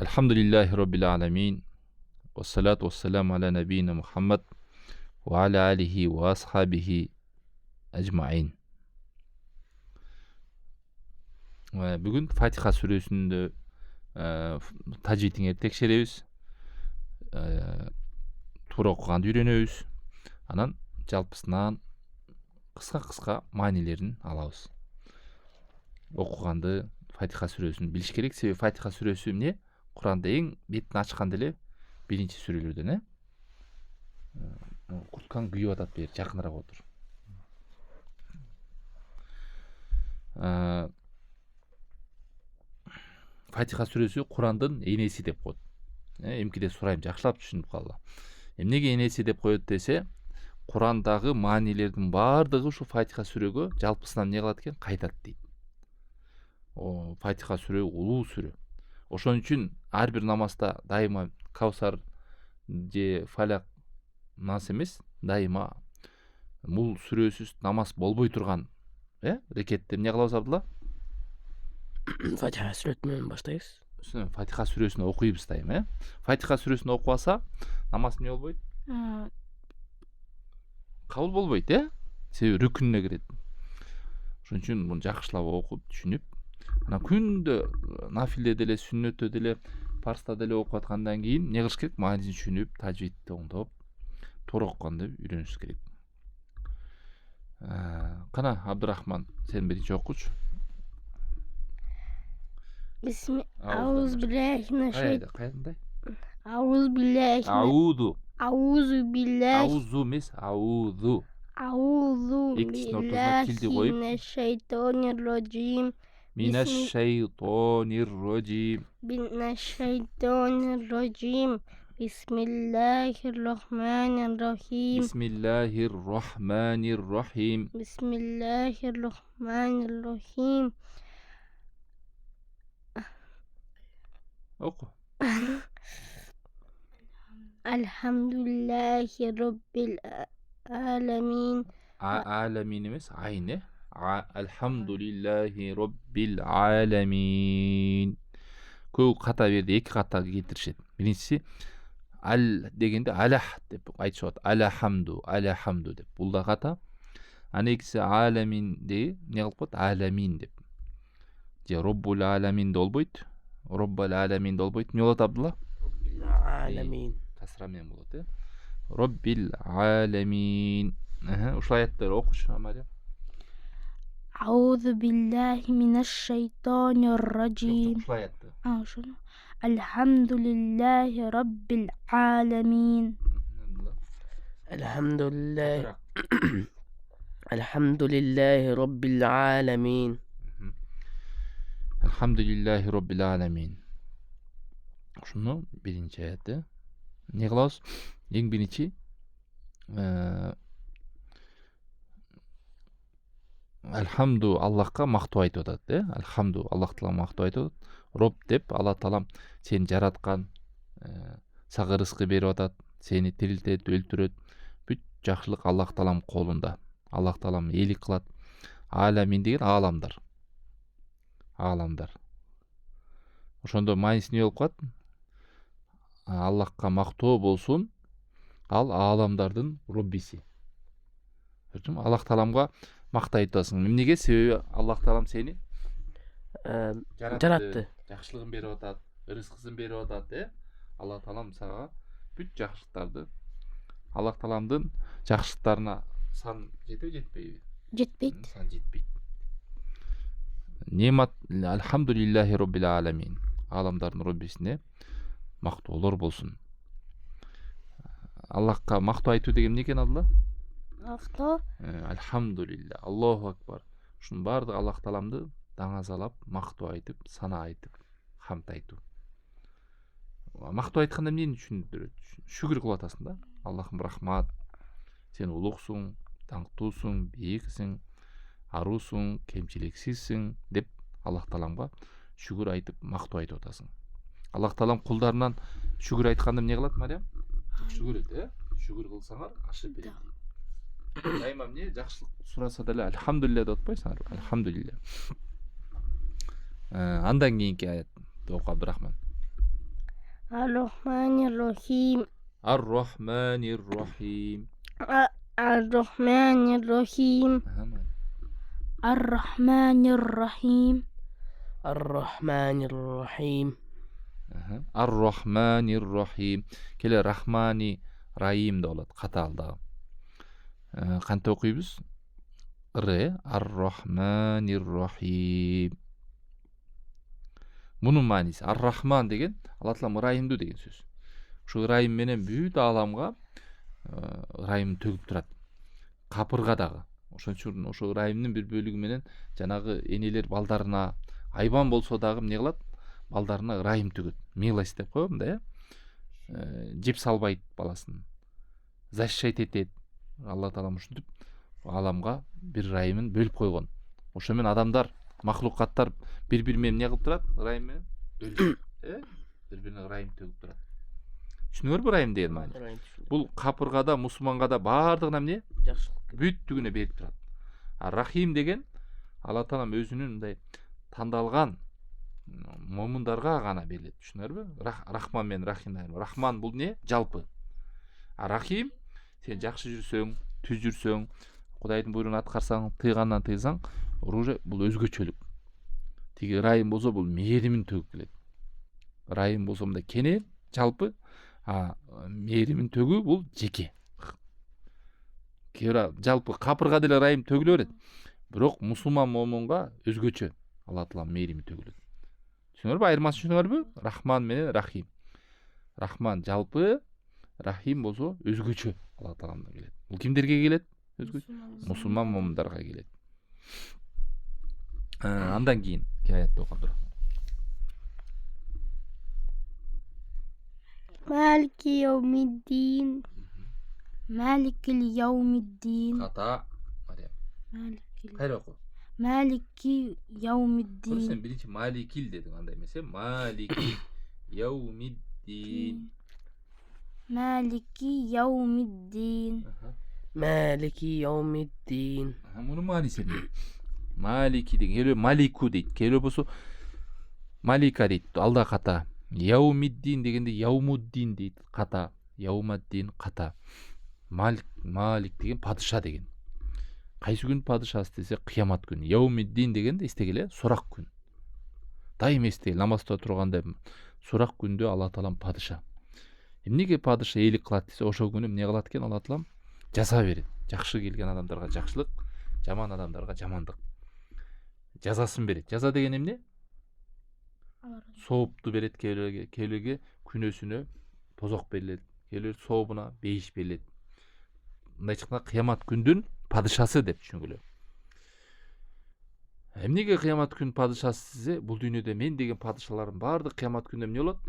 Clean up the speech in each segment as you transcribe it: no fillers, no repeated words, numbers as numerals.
Elhamdülillahi Rabbil alemin. Ve salatu ve selamu ala nebiyyina Muhammed ve ala alihi ve ashabihi ecmain. Бүгүн Фатиха сүрөсүндө тажвидиңерди текшеребиз. Туура окуганды үйрөнөбүз. Анан жалпысынан кыска маанилерин алабыз. Окуганды Фатиха сүрөсүн билиш керек. Себеби Фатиха сүрөсү эмне? Куранда эң бетин ачканда эле биринчи сүрөлөрдөн, Курткаң күйүп атат, бери жакыныраак отур. Фатиха сүрөсү Курандын энеси деп коет. Эмкиде сурайм, жакшылап түшүнүп калгыла. Эмнеге энеси деп коет десе, Курандагы маанилердин баардыгы ушу Фатиха сүрөгө жалпысынан эмне кылат экен? Кайтат дейт. Фатиха сүрө улуу сүрө. Ошон үчүн ар бир намазда дайыма Каусар же Фалак нас эмес, дайыма бул сүрөсүз намаз болбой турган, рекетте эмне кылабыз Абдулла? Фатиха сүрөсү менен баштайбыз. Фатиха сүрөсүн окуйбуз дайыма, Фатиха сүрөсүн окубаса, намаз эмне болбойт? Кабыл болбойт, Себеби рүкүнүнө кирет. Ошон үчүн муну жакшылап окуп, түшүнүп, анан күндө нафилде деле, сүннөттө деле, парста деле окуп аткандан кийин эмне кылыш керек? Маанисин түшүнүп, тажвидти оңдоп, туура окуганды үйрөнүш керек. Кана Абдурахман, сен биринчи окучу. Ауз биllahi минаш-шайтан. Кандай? Ауз биllahi. Ауду. Ауzu billahi. Аузу эмес, аузу. Ауzu Экисинин ортосуна тилди коюп. Минаш-шайтанир-раджим. Минаш-шайтонир-раджим. Минаш-шайтанир-раджим. Бисмиллахир-рахманир-рахим. Бисмиллахир-рахманир-рахим. Бисмиллахир-рахманир-рахим. Оку. Elhamdülillahi Rabbil alamin. Аламин эмес, айн, Elhamdülillahi Rabbil alamin. Көп ката берди, эки ката кетиришет. Биринчиси ал дегенде алах деп айтышат. Алахамду деп. Бул да ката. Аны экиси аламин де эмне кылып коет? Аламин деп. Же Роббул аламин да болбойт. Роббул аламин да болбойт. Эмне болот Абдулла? Аламин. Касра менен болот, Роббил аламин. Ушул аяттарды окушу, Мария. Ауzu billahi minаш-шайтанир-раджим. Ушул аятты. Ошону. Elhamdülillahi Rabbil alamin. Elhamdülillahi Elhamdülillahi Rabbil alamin. Elhamdülillahi Rabbil alamin. Ушуну биринчи аятты. Эмне кылабыз? Эң биринчи Алхамду Аллахка мактоо айтып атат, Алхамду Аллах Таала мактоо айтып атат. Роб деп Алла Таалам сени жараткан, сага рызкы берип атат, сени тирилтет, өлтүрөт. Бүт жакшылык Аллах Таалам колунда. Аллах Таалам ээлик кылат. Аламин деген ааламдар. Ааламдар. Ошондо мааниси эмне болуп калат? Аллахка мактоо болсун, ал ааламдардын Роббиси. Аллах Тааламга мактоо айтып атасың. Эмнеге? Себеби Аллах Таалам сени жаратты. Жакшылыгын берип атат, рызкысын берип атат, Аллах Таалам сага бүт жакшылыктарды. Аллах Тааламдын жакшылыктарына сан жетеби, жетпейби? Жетпейт. Сан жетпейт. Немат Elhamdülillahi Rabbil alamin. Ааламдардын Роббисине мактоолор болсун. Аллахка мактоо айтуу деген эмне экен, Абдулла? Мактоо. Elhamdülillah, Аллаху акбар. Ушунун баардыгы Аллах Тааламды даңазалап, мактоо айтып, сана айтып, хамд айтуу. Мактоо айтканда эмнени түшүндүрөт? Шүгүр кылып атасың да. Аллахым рахмат. Сен улуксуң, даңктуусуң, бийиксиң, аруусуң, кемчиликсизсиң деп Аллах Тааламга шүгүр айтып, мактоо айтып атасың. Аллах Таалам кулдарынан шүгүр айтканда эмне кылат, Мария? Шүгүрөт, Шүгүр кылсаңар ашып берет. Дайыма эмне жакшылык сураса деле Elhamdülillah деп атпайсыңар? Elhamdülillah. Андан кийинки аят оку Абдурахман. Ar-Rahmanir-Rahim. Ar-Rahmanir-Rahim. Ar-Rahmanir-Rahim. Ar-Rahmanir-Rahim. Ar-Rahmanir-Rahim. Ar-Rahmanir-Rahim. Келе Рахмани Раим да болот катаалдагы. Кантип окуйбуз? Ar-Rahmanir-Rahim. Мунун мааниси Ар-Рахман деген Алла таалам ырайымдуу деген сөз. Ушу ырайым менен бүт ааламга ырайым төгүп турат. Капыргадагы. Ошон үчүн ошо ырайымдын бир бөлүгү менен жанагы энелер балдарына айбан болсо дагы эмне кылат? Балдарына ырайым төгөт. Милость деп коебу да, жеп салбайт баласын. Защищать этет. Алла таалам ушинтип ааламга бир ырайымын бөлүп койгон. Ошо менен адамдар, махлукаттар бири-бири менен эмне кылып турат? Ырайым менен бөлүшүп, бири-бирине ырайым төгүп турат. Түшүнүңөрбү ырайым деген маани? Бул капыргада, мусулманга да баардыгына эмне? Жакшылык. Бүттүгүнө берип турат. Рахим деген Алла таалам өзүнүн мындай тандалган момундарга гана берилет. Түшүнүңөрбү? Рахман менен Рахим. Рахман бул не? Жалпы. Рахим сен жакшы жүрсөң, түз жүрсөң, Кудайдын буйругун аткарсаң, тыйгандан тыйсаң, уже бул өзгөчөлүк. Тиги ырайым болсо бул мээримин төгүп келет. Ырайым болсо мындай кенен, жалпы, мээримин төгүү бул жеке. Жалпы капырга деле ырайым төгүлө берет. Бирок мусулман момунга өзгөчө Алла таалам мээрими төгүлөт. Түшүнүңөрбү? Айырмасын түшүнүңөрбү? Рахман менен Рахим. Рахман жалпы, Рахим болсо өзгөчө Алла тааламдан келет. Бул кимдерге келет? Өзгөчө мусулман момундарга келет. Андан кийин аятты окуп тур. Maliki yawmiddin. Malikil yawmiddin. Ката. Кайра оку. Maliki yawmiddin. Сен биринчи Маликил дедиң, андай эмес, Малики Яумиддин. Maliki yawmiddin. Maliki yawmiddin. Мунун мааниси эмне? Малики деген келе Малику дейт. Келе болсо Малика дейт. Алда ката. Яумиддин дегенде Яумуддин дейт. Ката. Яумаддин ката. Малик деген падыша деген. Кайсы күн падышасы десе кыямат күнү. Яумиддин дегенде эстегиле сурак күн. Дайым эстегиле намазда турганда сурак күндө Алла таалам падыша. Эмнеге падышаээлик кылат десе, ошол күнү эмне кылат экен? Алла таалам жаза берет. Жакшы келген адамдарга жакшылык, жаман адамдарга жамандык. Жазасын берет. Жаза деген эмне? Соопту берет келеге күнөөсүнө тозок берилет. Келер сообуна бейиш берилет. Мындай чыкканда кыямат күндүн падышасы деп түшүнгүлө. Эмнеге кыямат күн падышасы десе, бул дүйнөдө мен деген падышалардын баардык кыямат күндө эмне болот?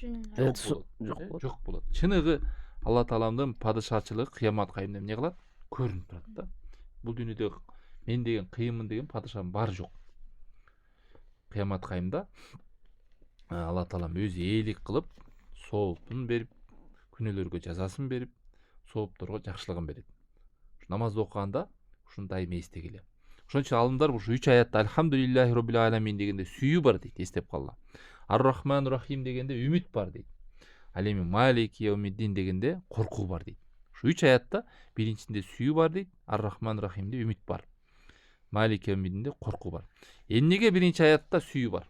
Жок болот. Чыныгы Алла тааламдын падышачылыгы кыямат кайымда эмне кылат? Көрүнүп турат да. Бул дүйнөдө мен деген кыйынмын деген падышам бар жок. Кыямат кайымда Алла таалам өзү ээлик кылып, сооптун берип, күнөөлөргө жазасын берип, соопторго жакшылыгын берет. Намазды окуганда ушундай эстегиле. Ошон үчүн алымдар ушу 3 аятта Альхамдулиллахи роббил аламин дегенде сүйүү бар дейт, эстеп калла. Ар-Рахман Рахим дегенде үмүт бар дейт. Ал эми Малики Яумиддин дегенде коркуу бар дейт. Ушу 3 аятта биринчисинде сүйүү бар дейт, Ар-Рахман Рахимде үмүт бар. Малики Яумиддинде коркуу бар. Эмнеге биринчи аятта сүйүү бар?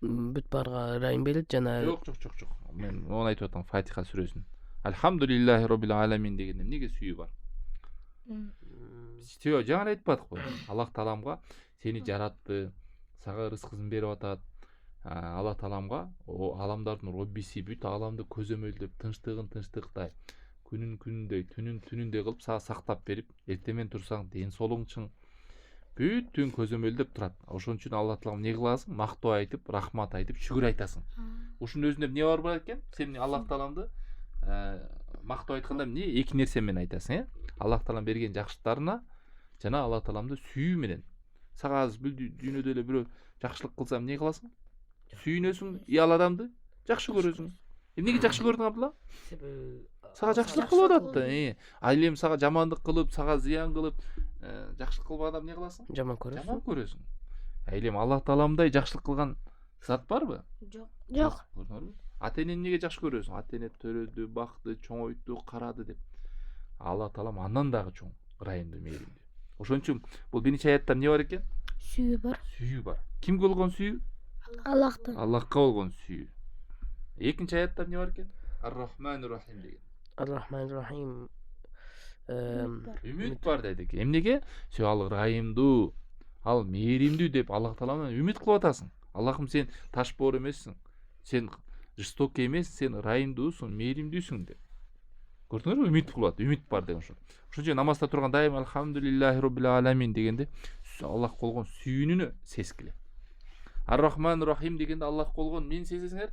Бүт барга ырайым берет жана. Жок. Мен оны айтып атам, Фатиха сүрөсүн. Альхамдулиллахи роббил аламин дегенде эмнеге сүйүү бар? Сүйүү жаңа айтпадыкпы? Аллах тааламга сени жаратты, сага рызкысын берип атат. Алла тааламга аламдардын роббиси бүт ааламды көзөмөлдөп, тынчтыгын күнүн күнүндөй, түнүн түнүндөй кылып сага сактап берип, эртемен турсаң ден соолугуң чың, бүттүн көзөмөлдөп турат. Ошон үчүн Алла таалам эмне кыласың? Мактоо айтып, рахмат айтып, шүгүр айтасың. Ушунун өзүндө эмне бар экен? Сен Аллах тааламды мактоо айтканда эмне? Эки нерсе менен айтасың, Аллах таалам берген жакшылыктарына жана Алла тааламды сүйүү менен. Сага азыр бул дүйнөдө эле бирөө жакшылык кылса эмне кыласың? Сүйүнөсүң, ал адамды жакшы көрөсүң. Эмнеге жакшы көрдүң Абдулла? Сага жакшылык кылып атат да. Ал эми сага жамандык кылып, сага зыян кылып, жакшылык кылбаганда эмне кыласың? Жаман көрөсүң. Ал эми Аллах тааламдай жакшылык кылган зат барбы? Жок. Көрдүңөрбү? Ата энени эмнеге жакшы көрөсүң? Ата эне төрөдү, бакты, чоңойту, карады деп. Алла таалам андан дагы чоң, ырайымдуу, мээримдүү. Ошон үчүн бул биринчи аятта эмне бар экен? Сүйүү бар. Сүйүү бар. Кимге болгон сүйүү? Аллахтан. Аллахка болгон сүйүү. Экинчи аятта эмне бар экен? Ар-Рахманур Рахим деген. Ар-Рахман-Рахим. Үмүт бар дедик. Эмнеге? Сен ал ырайымдуу, ал мээримдүү деп Аллах тааладан үмүт кылып атасың. Аллахым, сен ташбоор эмессиң. Сен жестокий эмессиң, сен ырайымдуусуң, мээримдүүсүң деп. Көрдүңөрбү? Үмүт кылып атат. Үмүт бар деген ошо. Ошон үчүн намазда турган дайым Алхамдулиллахи роббил аламин дегенде Аллах болгон сүйүүнүнө сескиле. Ар-Рахманур Рахим дегенде Аллах болгон эмнени сезесиңер?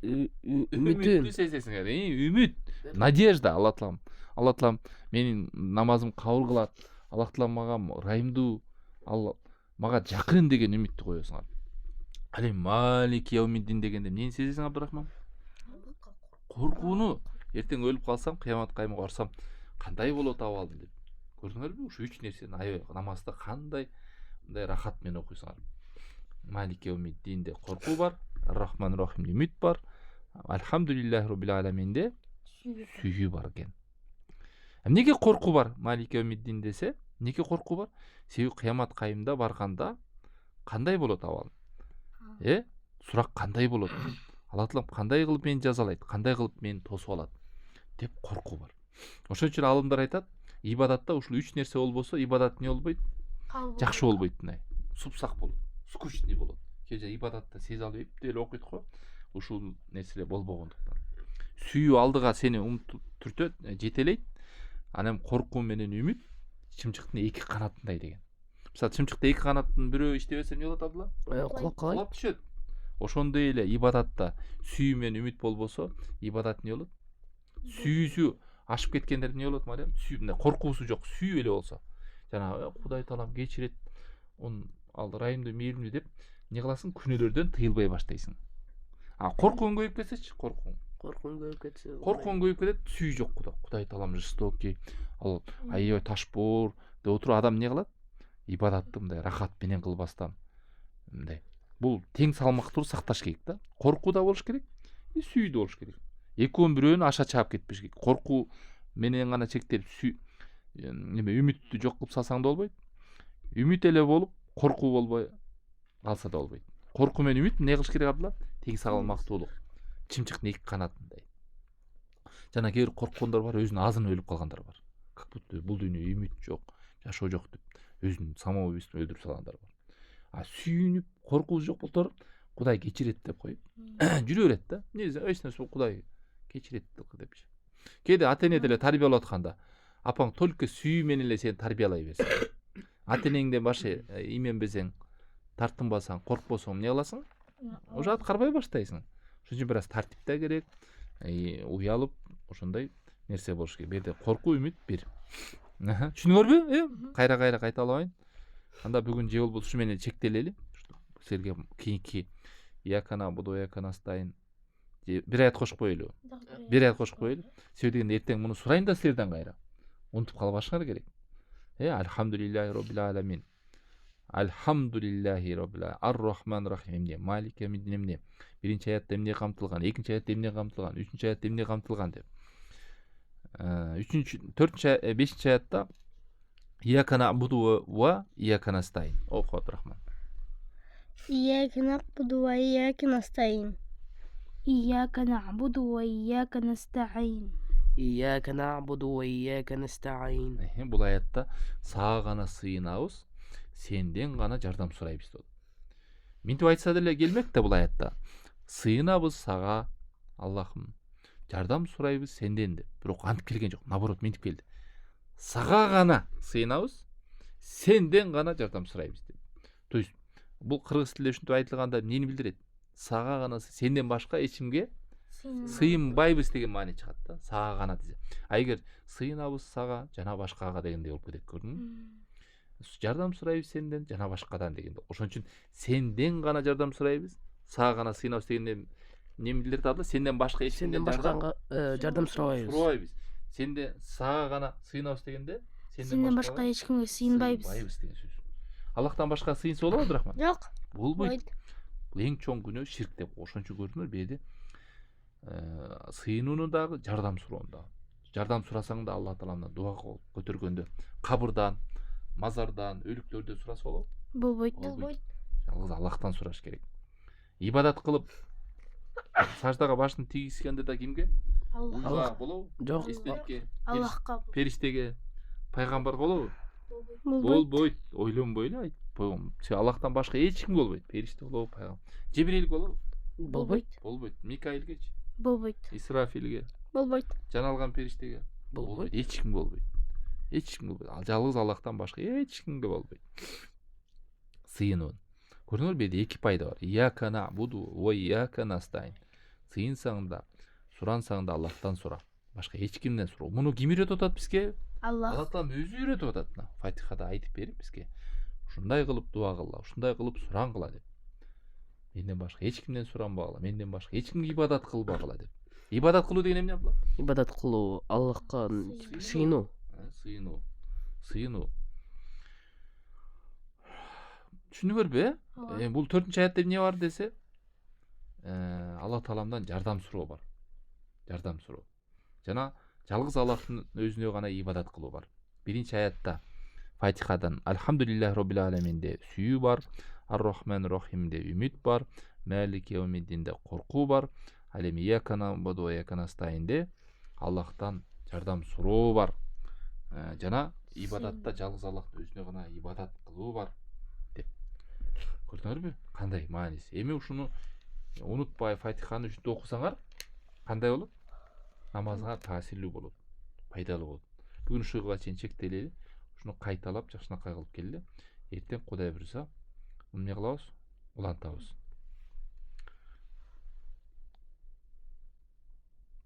Үмүтүн. Сезесиңер. Үмүт, надежда. Алла таалам менин намазым кабыл кылат. Аллах таалам мага ырайымдуу, мага жакын деген үмүттү коесуңар. Ал Малик Яумиддин дегенде эмнени сезесиң, Абдурахман? Коркууну. Эртең өлүп калсам, кыямат каймага барсам, кандай болот абалым деп. Көрдүңөрбү? Ушу 3 нерсени аябай намазда кандай мындай рахат менен окуйсуңар. Малик Яумиддинде коркуу бар, Ар-Рахман Рахимде үмүт бар, Алхамдулиллахи роббил аламинде сүйүү бар экен. Эмнеге коркуу бар? Малик Яумиддин десе, эмнеге коркуу бар? Себеби кыямат кайымда барганда кандай болот абалым? Сурак кандай болот? Алла таалам кандай кылып мени жазалайт, кандай кылып мени тосуп алат деп коркуу бар. Ошон үчүн алымдар айтат, ибадатта ушул 3 нерсе болбосо, ибадат не болбойт? Жакшы болбойт, мындай. Супсак болот, скучный болот. Кээ жай ибадатта сезе алып деле окуйт го, ушул нерселер болбогондуктан. Сүйүү алдыга сени түртөт, жетелейт. Анан коркуу менен үмүт чымчыктын эки канатындай деген. Мисалы, чымчыкта эки канаттын бирөө иштебесе эмне болот, Абдулла? Кулап түшөт. Ошондой эле ибадатта сүйүү менен үмүт болбосо, ибадат не болот? Сүйүүсү ашып кеткендер не болот, Мариям? Сүйүү мындай коркуусу жок, сүйүү эле болсо. Жана Кудай таалам кечирет, ал ырайымдуу, мээримдүү деп не кыласың? Күнөөлөрдөн тыйылбай баштайсың. Коркууң көбөйүп кетсечи, Коркуң көбөйүп кетсе. Коркууң көбөйүп кетет, сүйүү жок Кудай таалам жестокий, ал аябай ташбоор деп отуруп адам не кылат? Ибадатты мындай рахат менен кылбастан мындай. Бул тең салмактуу сакташ керек да. Коркуу да болуш керек, сүйүү да болуш керек. Экөөнүн бирөөнү аша чаап кетпеш керек. Коркуу менен гана чектелип үмүттү жок кылып салсаң да болбойт. Үмүт эле болуп, коркуу болбой калса да болбойт. Коркуу менен үмүт эмне кылыш керек, Абдулла? Тең салмактуулук. Чымчыктын эки канатындай. Жана кээ бир корккондор бар, өзүнүн азын өлүп калгандар бар. Как будто бул дүйнөдө үмүт жок, жашоо жок деп өзүнүн самоубийствосун өлтүрүп салгандар бар. Сүйүнүп, коркуу жок болтор, Кудай кечирет деп коюп жүрө берет да. Негизи эч нерсе Кудай кечирет депчи. Кээде ата эне деле тарбиялап атканда, апаң только сүйүү менен эле сени тарбиялай берсин. Ата энеңден башка именбесең, тартынбасаң, коркпосоң эмне кыласың? Уже аткарбай баштайсың. Ошон үчүн бир аз тартип да керек, уялып, ошондой нерсе болуш керек. Бу жерде коркуу, үмүт бир. Түшүндүңөрбү? Кайра кайталабайын. Анда бүгүн же болбосо ушу менен чектелели. Силерге кийинки Иякана буду Ияканастайын бир аят кошуп коелу. Себеби дегенде эртең муну сурайын да силерден кайра. Унутуп калбашыңар керек. Алхамдулиллахи роббил аламин. Алхамдулиллахи роббил аламин. Ар-Рахман Рахим эмне? Малик Яумиддин эмне? Биринчи аятта эмне камтылган? Экинчи аятта эмне камтылган? Үчүнчү аятта эмне камтылган деп. 5-нчи аятта Иякана абуду ва Ияканастайын. Оку, Абдурахман. إياك نعبد وإياك نستعين. إياك نعبد وإياك نستعين. إياك نعبد وإياك نستعين. Бул аятта сага гана сыйынабыз, сенден гана жардам сурайбыз деп. Минтип айтса деле келмек да бул аятта. Сыйынабыз сага, Аллахым, жардам сурайбыз сенден деп. Бирок антип келген жок, наоборот минтип келди. Сага гана сыйынабыз, сенден гана жардам сурайбыз деп. То есть бул кыргыз тилинде ушинтип айтылганда эмнени билдирет? Сага гана, сенден башка эч кимге сыйынбайбыз деген маани чыгат да. Сага гана десе. Эгер сыйынабыз сага жана башкага дегендей болуп кетет, көрдүңбү? Жардам сурайбыз сенден жана башкадан дегенде. Ошон үчүн сенден гана жардам сурайбыз, сага гана сыйынабыз дегенде эмне билдирет абла? Сенден башка эч кимден жардам сурабайбыз. Сенде сага гана сыйынабыз дегенде Сенден башка эч кимге сыйынбайбыз деген сөз. Аллахтан башка сыйынса болобу, Абдурахман? Жок. Болбойт. Бул эң чоң күнөө ширк деп. Ошончо көрдүңөр беди сыйынууну дагы, жардам суроону дагы. Жардам сурасаң да Алла Тааламдан дуа көтөргөндө, кабырдан, мазардан, өлүктөрдөн сураса болобу? Болбойт. Болбойт. Жалгыз Аллахтан сураш керек. Ибадат кылып саждага башын тийгизгенде да кимге? Аллах болобу? Жок. Эстеликке, Аллахка. периштеге, пайгамбарга болобу? Болбойт. Болбойт. Ойлонбой эле айт. Аллахтан башка эч ким болбойт. Периште болобу, пайгамбар. Жибрил болобу? Болбойт. Болбойт. Микаилгечи, Болбойт. Исрафилге, Болбойт. жаналган периштеге Болбойт. Эч ким болбойт. Эч ким болбойт. Жалгыз Аллахтан башка эч кимге болбойт. Сыйынуу. Көрдүңөр беде эки пайда бар. Ияка набуду ва ияка настаин. Сыйынсаң да, сурансаң да Аллахтан сура. Башка эч кимден суроо. Муну ким үйрөтүп атат бизге? Аллах. Алла Таалам өзү үйрөтүп атат. Фатихада айтып берип бизге. Ушундай кылып дуа кыла, ушундай кылып сурангыла деп. Менден башка эч кимден суранбагыла, менден башка эч кимге ибадат кылбагыла деп. Ибадат кылуу деген эмне абла? Ибадат кылуу, Аллахка сыйынуу. Сыйынуу. Сыйынуу. Түшүнүңөрбү? Бул 4-аятта эмне бар десе? Алла Тааламдан жардам суроо бар. Жардам суроо. Жана жалгыз Аллахтын өзүнө гана ибадат кылуу бар. 1-аятта Фатихадан Алхамдулиллахи роббил аламинде сүйүү бар, Ар-Рахманир Рахимде үмүт бар, Малик Яумиддинде коркуу бар, Алем ияка набуду ва ияка настаинде Аллахтан жардам суроо бар. Жана ибадатта жалгыз Аллахтын өзүнө гана ибадат кылуу бар деп. Көрдүңөрбү? Кандай мааниси? Эми ушуну унутпай Фатиханы үчүнтө окусаңар, кандай болот? Намазга таасирлүү болот, пайдалуу болот. Бүгүн ушуга чейин чектелели. Ушуну кайталап, жакшынакай кылып келели. Эртең Кудай буйрса, эмне кылабыз? Улантабыз.